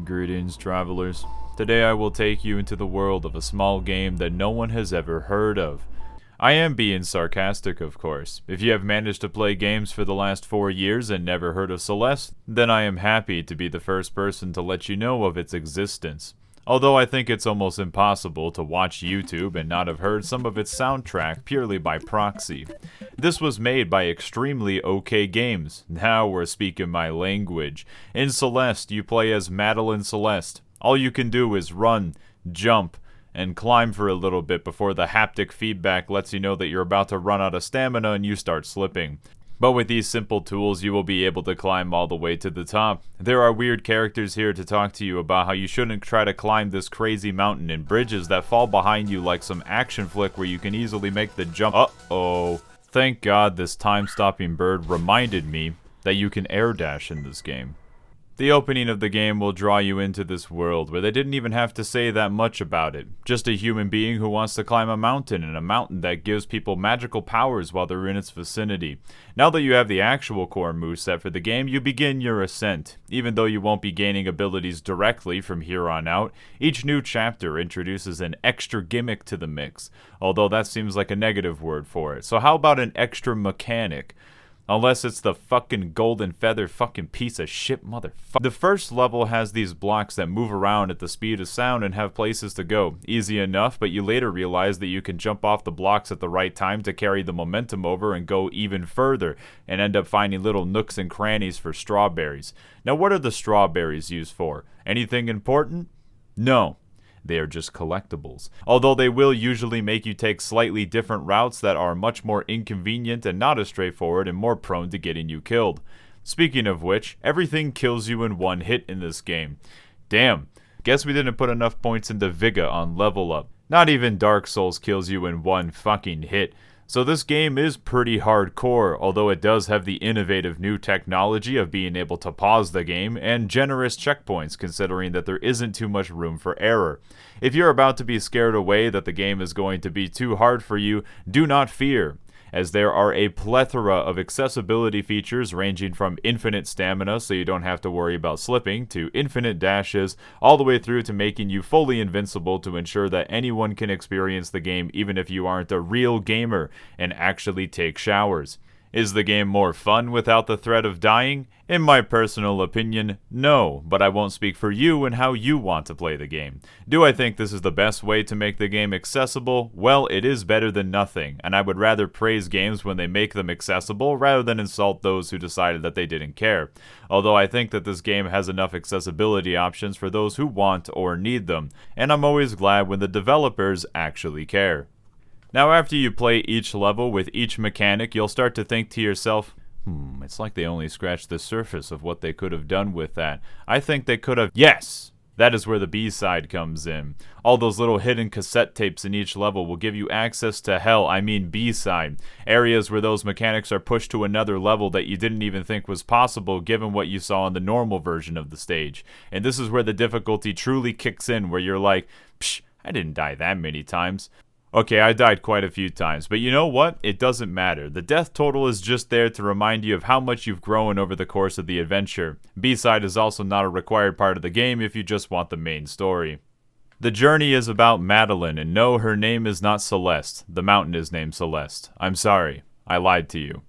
Greetings, travelers. Today I will take you into the world of a small game that no one has ever heard of. I am being sarcastic, of course. If you have managed to play games for the last 4 years and never heard of Celeste, then I am happy to be the first person to let you know of its existence. Although I think it's almost impossible to watch YouTube and not have heard some of its soundtrack purely by proxy. This was made by Extremely OK Games. Now we're speaking my language. In Celeste, you play as Madeline Celeste. All you can do is run, jump, and climb for a little bit before the haptic feedback lets you know that you're about to run out of stamina and you start slipping. But with these simple tools, you will be able to climb all the way to the top. There are weird characters here to talk to you about how you shouldn't try to climb this crazy mountain and bridges that fall behind you like some action flick where you can easily make the jump. Uh-oh. Thank God this time-stopping bird reminded me that you can air dash in this game. The opening of the game will draw you into this world where they didn't even have to say that much about it. Just a human being who wants to climb a mountain, and a mountain that gives people magical powers while they're in its vicinity. Now that you have the actual core moveset for the game, you begin your ascent. Even though you won't be gaining abilities directly from here on out, each new chapter introduces an extra gimmick to the mix, although that seems like a negative word for it. So how about an extra mechanic? Unless it's the fucking golden feather fucking piece of shit motherfucker. The first level has these blocks that move around at the speed of sound and have places to go. Easy enough, but you later realize that you can jump off the blocks at the right time to carry the momentum over and go even further, and end up finding little nooks and crannies for strawberries. Now what are the strawberries used for? Anything important? No. They are just collectibles. Although they will usually make you take slightly different routes that are much more inconvenient and not as straightforward and more prone to getting you killed. Speaking of which, everything kills you in one hit in this game. Damn, guess we didn't put enough points into Viga on level up. Not even Dark Souls kills you in one fucking hit. So this game is pretty hardcore, although it does have the innovative new technology of being able to pause the game and generous checkpoints considering that there isn't too much room for error. If you're about to be scared away that the game is going to be too hard for you, do not fear, as there are a plethora of accessibility features ranging from infinite stamina so you don't have to worry about slipping, to infinite dashes, all the way through to making you fully invincible to ensure that anyone can experience the game even if you aren't a real gamer and actually take showers. Is the game more fun without the threat of dying? In my personal opinion, no, but I won't speak for you and how you want to play the game. Do I think this is the best way to make the game accessible? Well, it is better than nothing, and I would rather praise games when they make them accessible rather than insult those who decided that they didn't care. Although I think that this game has enough accessibility options for those who want or need them, and I'm always glad when the developers actually care. Now after you play each level with each mechanic, you'll start to think to yourself, it's like they only scratched the surface of what they could have done with that. I think they could have... Yes! That is where the B-side comes in. All those little hidden cassette tapes in each level will give you access to hell, I mean B-side. Areas where those mechanics are pushed to another level that you didn't even think was possible given what you saw in the normal version of the stage. And this is where the difficulty truly kicks in, where you're like, psh, I didn't die that many times. Okay, I died quite a few times, but you know what? It doesn't matter. The death total is just there to remind you of how much you've grown over the course of the adventure. B-side is also not a required part of the game if you just want the main story. The journey is about Madeline, and no, her name is not Celeste. The mountain is named Celeste. I'm sorry. I lied to you.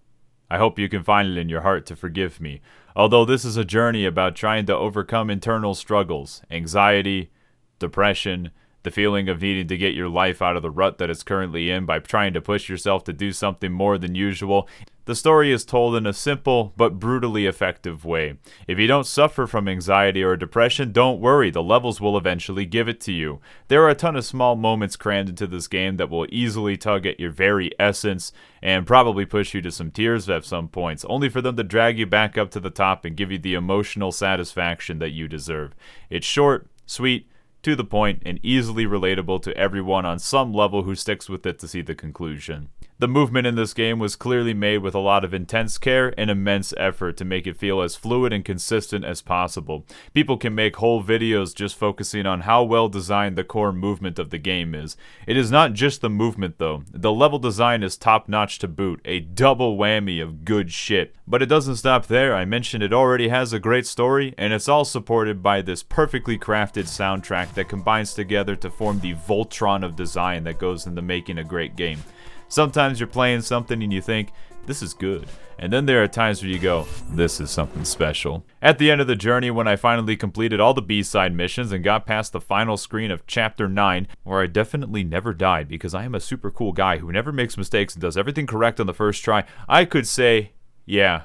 I hope you can find it in your heart to forgive me. Although this is a journey about trying to overcome internal struggles, anxiety, depression, the feeling of needing to get your life out of the rut that it's currently in by trying to push yourself to do something more than usual. The story is told in a simple but brutally effective way. If you don't suffer from anxiety or depression, don't worry, the levels will eventually give it to you. There are a ton of small moments crammed into this game that will easily tug at your very essence and probably push you to some tears at some points, only for them to drag you back up to the top and give you the emotional satisfaction that you deserve. It's short, sweet, to the point, and easily relatable to everyone on some level who sticks with it to see the conclusion. The movement in this game was clearly made with a lot of intense care and immense effort to make it feel as fluid and consistent as possible. People can make whole videos just focusing on how well designed the core movement of the game is. It is not just the movement though. The level design is top notch to boot, a double whammy of good shit. But it doesn't stop there. I mentioned it already has a great story, and it's all supported by this perfectly crafted soundtrack that combines together to form the Voltron of design that goes into making a great game. Sometimes you're playing something and you think, this is good. And then there are times where you go, this is something special. At the end of the journey, when I finally completed all the B-side missions and got past the final screen of Chapter 9, where I definitely never died because I am a super cool guy who never makes mistakes and does everything correct on the first try, I could say, yeah,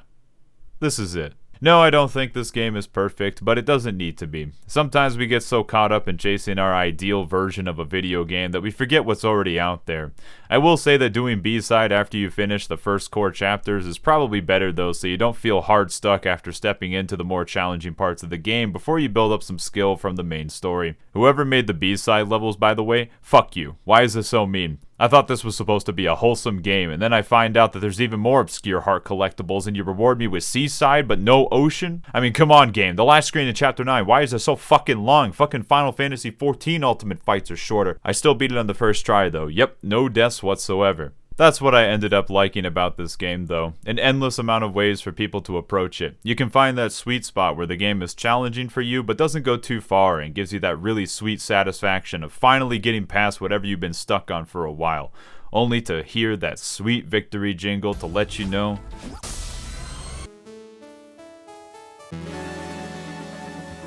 this is it. No, I don't think this game is perfect, but it doesn't need to be. Sometimes we get so caught up in chasing our ideal version of a video game that we forget what's already out there. I will say that doing B-side after you finish the first core chapters is probably better though, so you don't feel hard stuck after stepping into the more challenging parts of the game before you build up some skill from the main story. Whoever made the B-side levels, by the way, fuck you. Why is this so mean? I thought this was supposed to be a wholesome game, and then I find out that there's even more obscure heart collectibles, and you reward me with seaside but no ocean? I mean, come on, game. The last screen in Chapter 9, why is it so fucking long? Fucking Final Fantasy XIV Ultimate fights are shorter. I still beat it on the first try, though. Yep, no deaths whatsoever. That's what I ended up liking about this game though, an endless amount of ways for people to approach it. You can find that sweet spot where the game is challenging for you but doesn't go too far and gives you that really sweet satisfaction of finally getting past whatever you've been stuck on for a while, only to hear that sweet victory jingle to let you know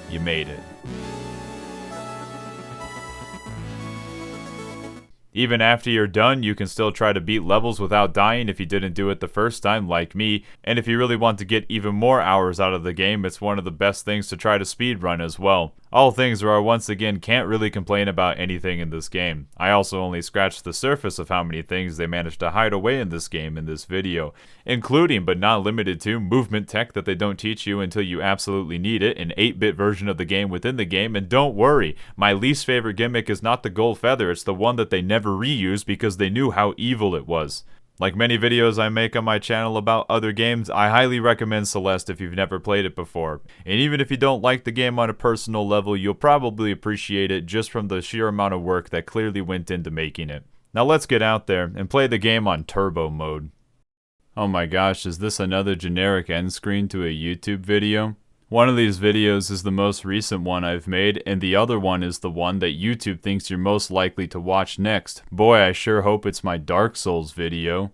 you made it. Even after you're done, you can still try to beat levels without dying if you didn't do it the first time, like me. And if you really want to get even more hours out of the game, it's one of the best things to try to speedrun as well. All things where I once again can't really complain about anything in this game. I also only scratched the surface of how many things they managed to hide away in this game in this video, including but not limited to movement tech that they don't teach you until you absolutely need it, an 8-bit version of the game within the game, and don't worry, my least favorite gimmick is not the gold feather, it's the one that they never reused because they knew how evil it was. Like many videos I make on my channel about other games, I highly recommend Celeste if you've never played it before. And even if you don't like the game on a personal level, you'll probably appreciate it just from the sheer amount of work that clearly went into making it. Now let's get out there and play the game on turbo mode. Oh my gosh, is this another generic end screen to a YouTube video? One of these videos is the most recent one I've made, and the other one is the one that YouTube thinks you're most likely to watch next. Boy, I sure hope it's my Dark Souls video.